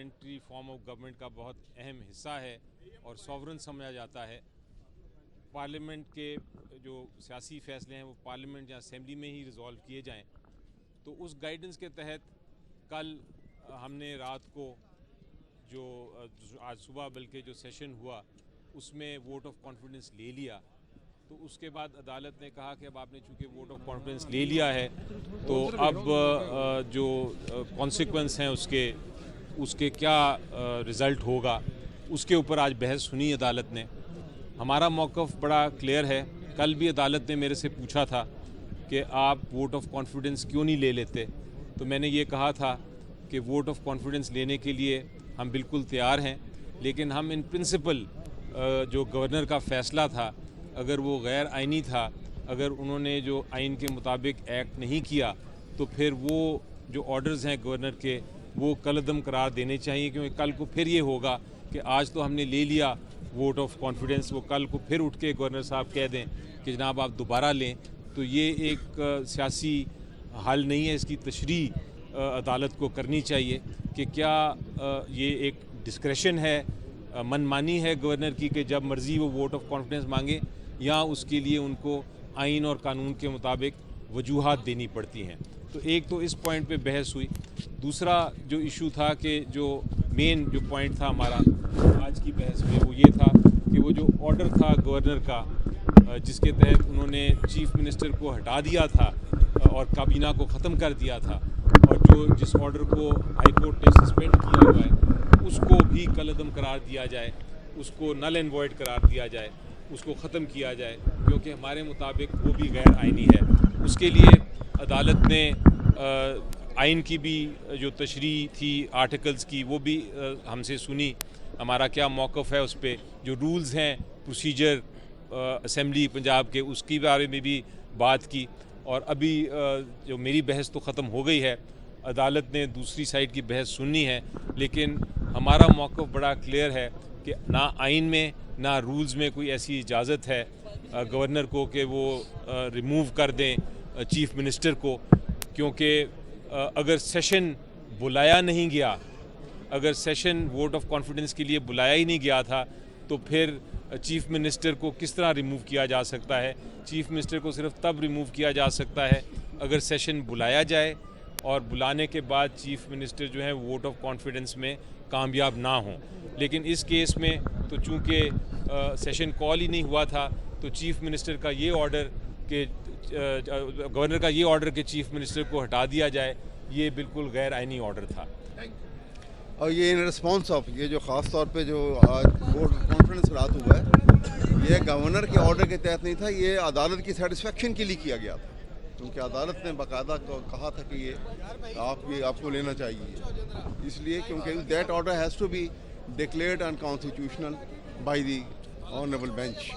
Parliamentary form of government کا بہت اہم حصہ ہے اور سوورن سمجھا جاتا ہے. پارلیمنٹ کے جو سیاسی فیصلے ہیں وہ پارلیمنٹ یا اسمبلی میں ہی ریزالو کیے جائیں. تو اس گائیڈنس کے تحت کل ہم نے رات کو جو آج صبح بلکہ جو سیشن ہوا اس میں ووٹ آف کانفیڈنس لے لیا. تو اس کے بعد عدالت نے کہا کہ اب آپ نے چونکہ ووٹ آف کانفیڈنس لے لیا ہے تو اب جو کانسیکوینس ہیں اس کے کیا رزلٹ ہوگا اس کے اوپر آج بحث سنی عدالت نے. ہمارا موقف بڑا کلیئر ہے. کل بھی عدالت نے میرے سے پوچھا تھا کہ آپ ووٹ آف کانفیڈنس کیوں نہیں لے لیتے, تو میں نے یہ کہا تھا کہ ووٹ آف کانفیڈنس لینے کے لیے ہم بالکل تیار ہیں, لیکن ہم ان پرنسپل جو گورنر کا فیصلہ تھا اگر وہ غیر آئینی تھا, اگر انہوں نے جو آئین کے مطابق ایکٹ نہیں کیا تو پھر وہ جو آرڈرز ہیں گورنر کے وہ کالعدم قرار دینے چاہیے, کیونکہ کل کو پھر یہ ہوگا کہ آج تو ہم نے لے لیا ووٹ آف کانفیڈنس, وہ کل کو پھر اٹھ کے گورنر صاحب کہہ دیں کہ جناب آپ دوبارہ لیں, تو یہ ایک سیاسی حل نہیں ہے. اس کی تشریح عدالت کو کرنی چاہیے کہ کیا یہ ایک ڈسکریشن ہے, من مانی ہے گورنر کی کہ جب مرضی وہ ووٹ آف کانفیڈنس مانگے, یا اس کے لیے ان کو آئین اور قانون کے مطابق وجوہات دینی پڑتی ہیں. تو ایک تو اس پوائنٹ پہ بحث ہوئی. دوسرا جو ایشو تھا کہ جو مین جو پوائنٹ تھا ہمارا آج کی بحث میں وہ یہ تھا کہ وہ جو آرڈر تھا گورنر کا جس کے تحت انہوں نے چیف منسٹر کو ہٹا دیا تھا اور کابینہ کو ختم کر دیا تھا, اور جس آرڈر کو ہائی کورٹ نے سسپینڈ کیا ہوا ہے اس کو بھی کالعدم قرار دیا جائے, اس کو نل اینڈ وائڈ قرار دیا جائے, اس کو ختم کیا جائے, کیونکہ ہمارے مطابق وہ بھی غیر آئینی ہے. اس کے لیے عدالت نے آئین کی بھی جو تشریح تھی آرٹیکلز کی وہ بھی ہم سے سنی, ہمارا کیا موقف ہے اس پہ, جو رولز ہیں پروسیجر اسمبلی پنجاب کے اس کی بارے میں بھی بات کی. اور ابھی جو میری بحث تو ختم ہو گئی ہے, عدالت نے دوسری سائڈ کی بحث سننی ہے, لیکن ہمارا موقف بڑا کلیئر ہے کہ نہ آئین میں نہ رولز میں کوئی ایسی اجازت ہے گورنر کو کہ وہ ریموو کر دیں چیف منسٹر کو, کیونکہ اگر سیشن بلایا نہیں گیا, اگر سیشن ووٹ آف کانفیڈنس کے لیے بلایا ہی نہیں گیا تھا تو پھر چیف منسٹر کو کس طرح ریموو کیا جا سکتا ہے. چیف منسٹر کو صرف تب ریموو کیا جا سکتا ہے اگر سیشن بلایا جائے اور بلانے کے بعد چیف منسٹر جو ہیں ووٹ آف کانفیڈنس میں کامیاب نہ ہوں. لیکن اس کیس میں تو چونکہ سیشن کال ہی نہیں ہوا تھا تو چیف منسٹر کا یہ آرڈر کہ گورنر کا یہ آرڈر کہ چیف منسٹر کو ہٹا دیا جائے یہ بالکل غیر آئینی آرڈر تھا. اور یہ ان رسپانس آف یہ جو خاص طور پہ جو آج ووٹ آف کانفیڈنس رات ہوا ہے یہ گورنر کے آرڈر کے تحت نہیں تھا, یہ عدالت کی سیٹسفیکشن کے لیے کیا گیا تھا, کیونکہ عدالت نے باقاعدہ کہا تھا کہ یہ آپ کو لینا چاہیے, اس لیے کیونکہ that order has to be declared unconstitutional by the honourable bench.